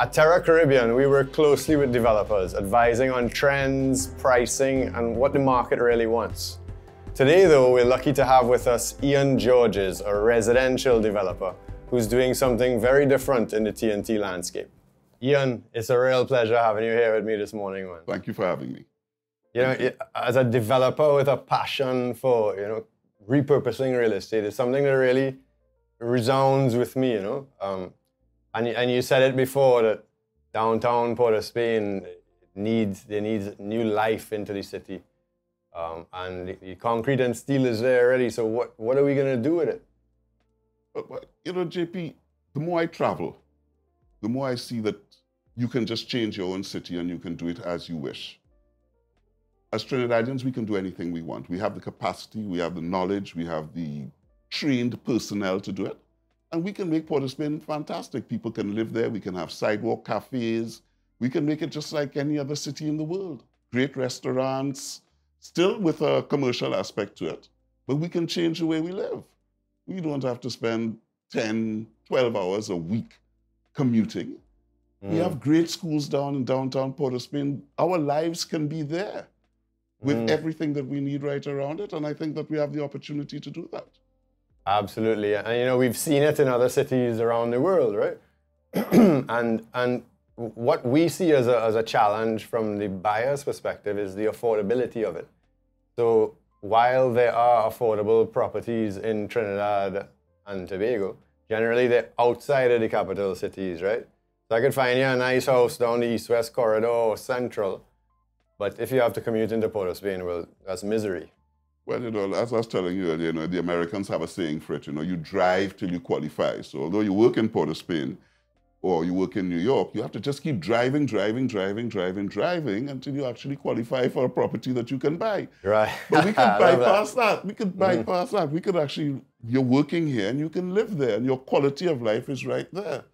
At Terra Caribbean, we work closely with developers, advising on trends, pricing, and what the market really wants. Today, though, we're lucky to have with us Ian Georges, a residential developer, who's doing something very different in the TNT landscape. Ian, it's a real pleasure having you here with me this morning, man. Thank you for having me. You know, as a developer with a passion for, repurposing real estate, it's something that really resounds with me, And you said it before that downtown Port of Spain needs new life into the city. And the concrete and steel is there already, so what are we going to do with it? JP, the more I travel, the more I see that you can just change your own city and you can do it as you wish. As Trinidadians, we can do anything we want. We have the capacity, we have the knowledge, we have the trained personnel to do it. And we can make Port of Spain fantastic. People can live there, we can have sidewalk cafes, we can make it just like any other city in the world. Great restaurants, still with a commercial aspect to it, but we can change the way we live. We don't have to spend 10, 12 hours a week commuting. We have great schools down in downtown Port of Spain. Our lives can be there with everything that we need right around it, and I think that we have the opportunity to do that. Absolutely, and we've seen it in other cities around the world, right? and what we see as a challenge from the buyer's perspective is the affordability of it. So while there are affordable properties in Trinidad and Tobago, generally they're outside of the capital cities, right? So I could find you a nice house down the east-west corridor or central, but if you have to commute into Port of Spain, well, that's misery. Well, as I was telling you earlier, the Americans have a saying for it, you drive till you qualify. So although you work in Port of Spain or you work in New York, you have to just keep driving until you actually qualify for a property that you can buy. Right. But we could bypass that. We could bypass that. We could actually, you're working here and you can live there and your quality of life is right there.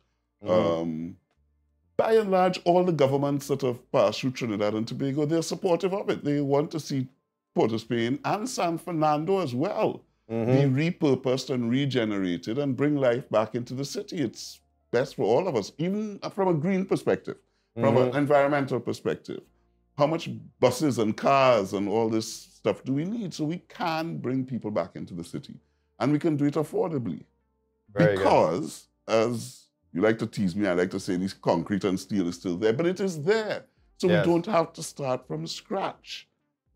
By and large, all the governments that have passed through Trinidad and Tobago, they're supportive of it. They want to see Port of Spain and San Fernando as well be repurposed and regenerated and bring life back into the city. It's best for all of us, even from a green perspective, from an environmental perspective. How much buses and cars and all this stuff do we need? So we can bring people back into the city and we can do it affordably. Because, as you like to tease me, I like to say these concrete and steel is still there, but it is there. So we don't have to start from scratch.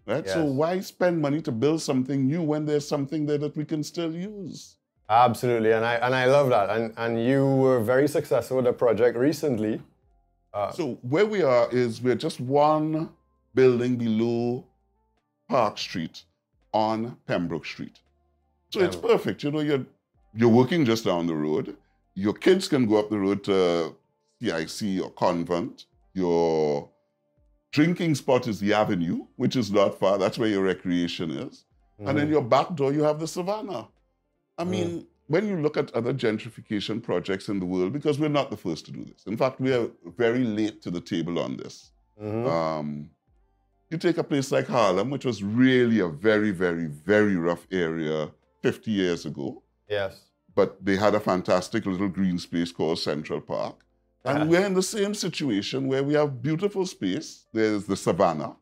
Right? Yes. So why spend money to build something new when there's something there that we can still use? Absolutely, and I love that. And you were very successful with a project recently. So where we are is we're just one building below Park Street on Pembroke Street. So it's perfect. You're working just down the road. Your kids can go up the road to CIC or Convent. Your drinking spot is the Avenue, which is not far. That's where your recreation is. And then your back door, you have the Savannah. I mean, when you look at other gentrification projects in the world, because we're not the first to do this. In fact, we are very late to the table on this. You take a place like Harlem, which was really a very, very, very rough area 50 years ago. Yes. But they had a fantastic little green space called Central Park. And we're in the same situation where we have beautiful space. There's the Savannah,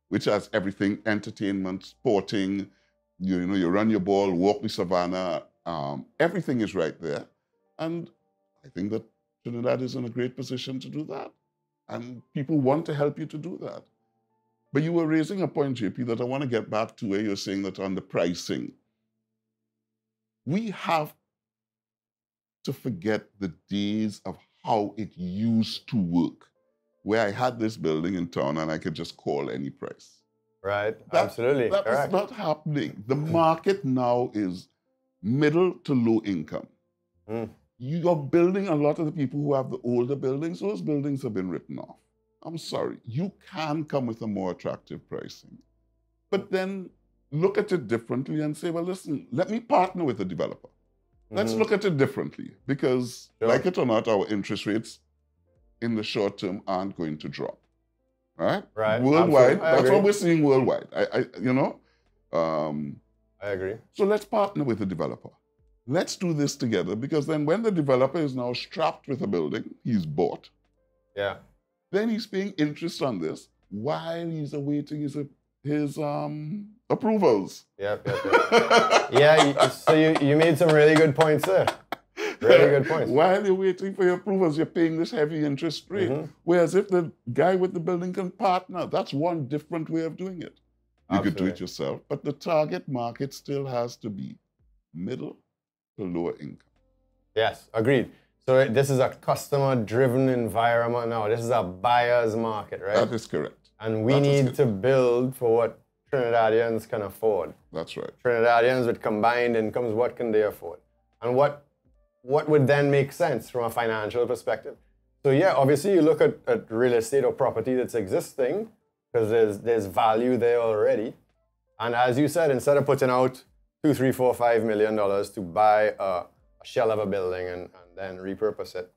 which has everything, entertainment, sporting, you run your ball, walk the Savannah, everything is right there. And I think that Trinidad is in a great position to do that. And people want to help you to do that. But you were raising a point, JP, that I want to get back to where you're saying that on the pricing. We have to forget the days of how it used to work, where I had this building in town and I could just call any price. Right, absolutely. That is not happening. The market now is middle to low income. You're building a lot of the people who have the older buildings, those buildings have been written off. I'm sorry, you can come with a more attractive pricing. But then look at it differently and say, well, listen, let me partner with a developer. Let's look at it differently because, like it or not, our interest rates in the short term aren't going to drop. Right? Right. Worldwide, that's what we're seeing worldwide. I agree. So let's partner with the developer. Let's do this together because then when the developer is now strapped with a building he's bought, Yeah. Then he's paying interest on this while he's awaiting his approvals. Yep. Yeah, so you made some really good points there. Really good points. While you're waiting for your approvals, you're paying this heavy interest rate. Whereas if the guy with the building can partner, that's one different way of doing it. You could do it yourself, but the target market still has to be middle to lower income. Yes, agreed. So this is a customer-driven environment now. This is a buyer's market, right? That is correct. And we need to build for what Trinidadians can afford. That's right. Trinidadians with combined incomes, what can they afford? And what would then make sense from a financial perspective? So yeah, obviously you look at real estate or property that's existing because there's value there already. And as you said, instead of putting out $2, $3, $4, $5 million to buy a shell of a building and then repurpose it,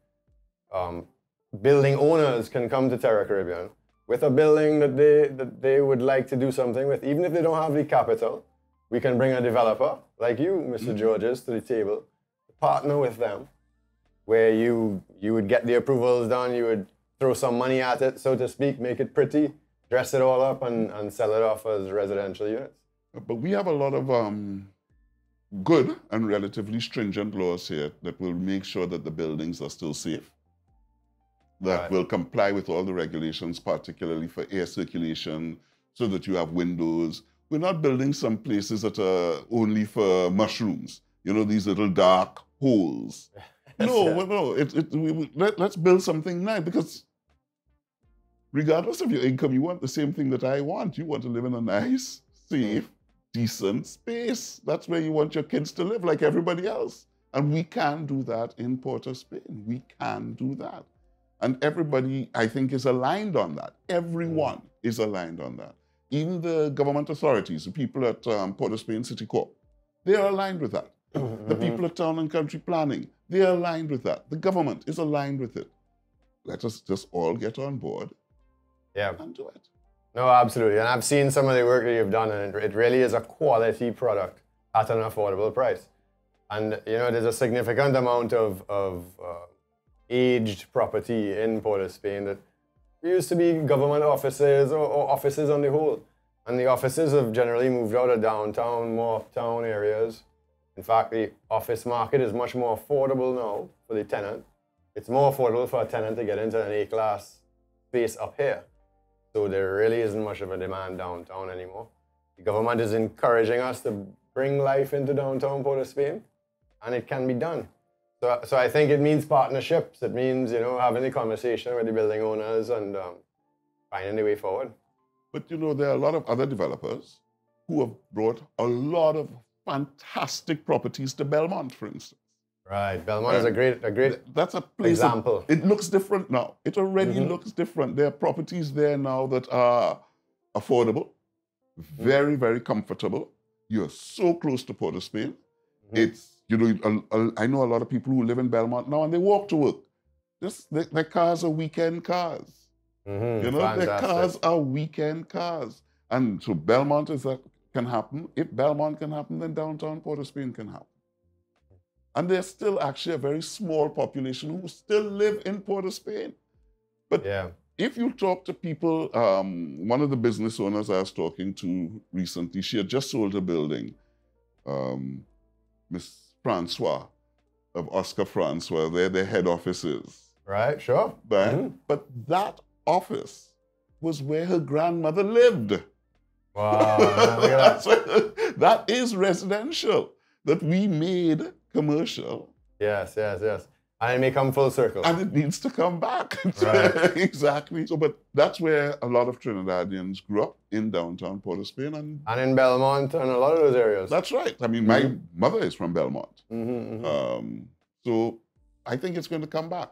building owners can come to Terra Caribbean with a building that they would like to do something with, even if they don't have the capital. We can bring a developer like you, Mr. Georges, to the table, partner with them, where you would get the approvals done, you would throw some money at it, so to speak, make it pretty, dress it all up, and sell it off as residential units. But we have a lot of good and relatively stringent laws here that will make sure that the buildings are still safe, that will comply with all the regulations, particularly for air circulation, so that you have windows. We're not building some places that are only for mushrooms, you know, these little dark holes. No. Let's build something nice, because regardless of your income, you want the same thing that I want. You want to live in a nice, safe, decent space. That's where you want your kids to live, like everybody else. And we can do that in Port of Spain. We can do that. And everybody, I think, is aligned on that. Everyone is aligned on that. Even the government authorities, the people at Port of Spain City Corp, they are aligned with that. The people at Town and Country Planning, they are aligned with that. The government is aligned with it. Let us just all get on board and do it. No, absolutely. And I've seen some of the work that you've done, and it really is a quality product at an affordable price. And, you know, there's a significant amount of aged property in Port of Spain that used to be government offices or offices on the whole. And the offices have generally moved out of downtown, more uptown areas. In fact, the office market is much more affordable now for the tenant. It's more affordable for a tenant to get into an A-class space up here. So there really isn't much of a demand downtown anymore. The government is encouraging us to bring life into downtown Port of Spain, and it can be done. So I think it means partnerships. It means, you know, having a conversation with the building owners and finding the way forward. But, you know, there are a lot of other developers who have brought a lot of fantastic properties to Belmont, for instance. Right, Belmont is a great that's a place example. It looks different now. It already looks different. There are properties there now that are affordable, very, very comfortable. You're so close to Port of Spain. It's, you know, I know a lot of people who live in Belmont now and they walk to work. Their cars are weekend cars. You know, their cars are weekend cars. And so Belmont can happen. If Belmont can happen, then downtown Port of Spain can happen. And there's still actually a very small population who still live in Port of Spain. But if you talk to people, one of the business owners I was talking to recently, she had just sold a building, Miss Francois of Oscar Francois, their head office is. Right, sure. But that office was where her grandmother lived. Wow, look at that. That is residential that we made commercial. Yes. And it may come full circle. And it needs to come back. Right. Exactly. So, but that's where a lot of Trinidadians grew up, in downtown Port of Spain. And in Belmont and a lot of those areas. That's right. I mean, my mother is from Belmont. So I think it's going to come back.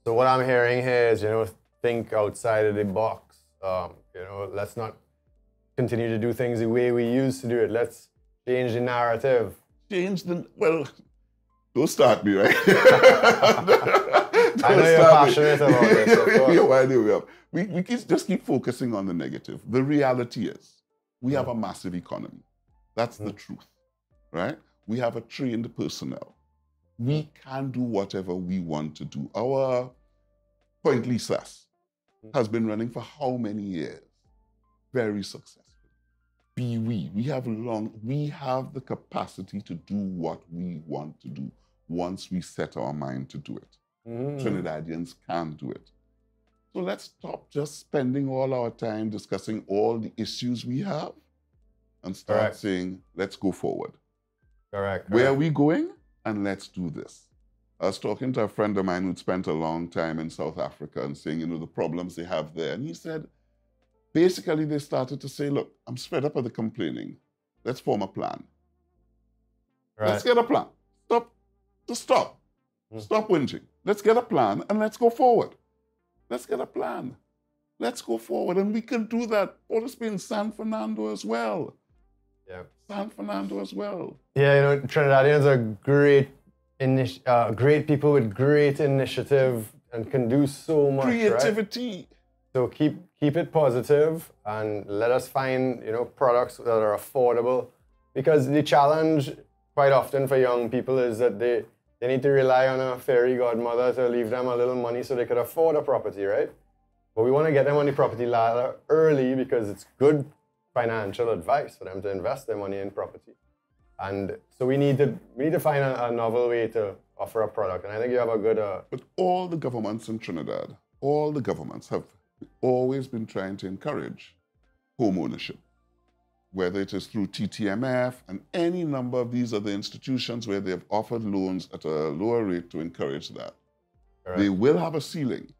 So what I'm hearing here is, you know, think outside of the box. You know, let's not continue to do things the way we used to do it. Let's change the narrative. Don't start me, right? I know you're passionate about this, of course. Yeah, why do we just keep focusing on the negative. The reality is, we have a massive economy. That's the truth, right? We have a trained personnel. We can do whatever we want to do. Our point leases, has been running for how many years? Very successful. We have the capacity to do what we want to do once we set our mind to do it. Trinidadians can do it. So let's stop just spending all our time discussing all the issues we have and start saying, let's go forward. Correct. Where are we going? And let's do this. I was talking to a friend of mine who'd spent a long time in South Africa and saying, the problems they have there. And he said, basically, they started to say, look, I'm fed up of the complaining. Let's form a plan. Let's get a plan. Stop whinging. Let's get a plan and let's go forward. Let's get a plan. Let's go forward. And we can do that. Port of Spain, San Fernando as well. Yeah. San Fernando as well. Yeah, Trinidadians are great people with great initiative and can do so much. Creativity. Right? So keep it positive and let us find, products that are affordable. Because the challenge quite often for young people is that they need to rely on a fairy godmother to leave them a little money so they could afford a property, right? But we want to get them on the property ladder early because it's good financial advice for them to invest their money in property. And so we need to find a novel way to offer a product. And I think you have a good... But all the governments in Trinidad, all the governments have always been trying to encourage home ownership, whether it is through TTMF and any number of these other institutions where they have offered loans at a lower rate to encourage that. Correct. They will have a ceiling.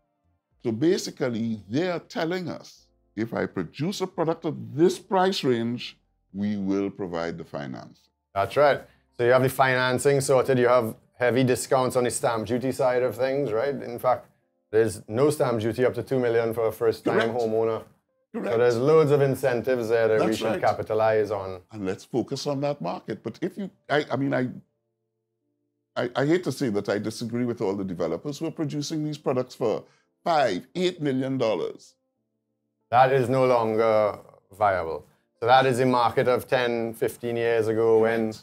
So basically, they are telling us, if I produce a product of this price range, we will provide the finance. That's right. So you have the financing sorted, you have heavy discounts on the stamp duty side of things, right? In fact, there's no stamp duty up to $2 million for a first-time homeowner. Correct. So there's loads of incentives there that we should capitalize on. And let's focus on that market. But if you, I hate to say that I disagree with all the developers who are producing these products for $5, $8 million. That is no longer viable. So that is a market of 10, 15 years ago when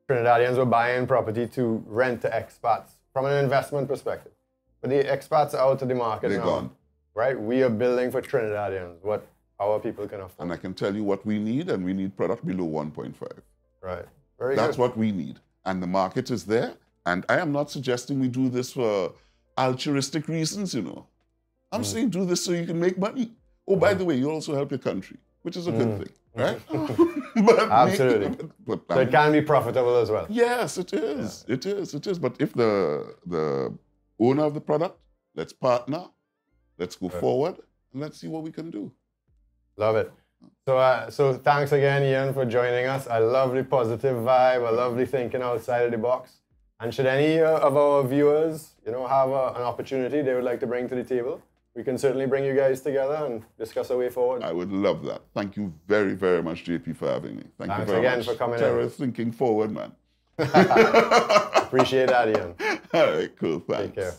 Trinidadians were buying property to rent to expats from an investment perspective. But the expats are out of the market now. Gone. Right? We are building for Trinidadians, what our people can afford. And I can tell you what we need, and we need product below 1.5. Right. That's what we need. And the market is there. And I am not suggesting we do this for altruistic reasons, I'm saying do this so you can make money. Oh, by the way, you also help your country, which is a good thing, right? Absolutely. So it can be profitable as well. Yes, it is. Yeah. It is. But if the owner of the product, let's partner, let's go forward, and let's see what we can do. Love it. So thanks again, Ian, for joining us. I love the positive vibe. I love the thinking outside of the box. And should any of our viewers, have an opportunity they would like to bring to the table, we can certainly bring you guys together and discuss a way forward. I would love that. Thank you very, very much, JP, for having me. Thanks you very again much. for coming in. Thinking forward, man. Appreciate that, Ian. All right, cool. Thanks. Take care.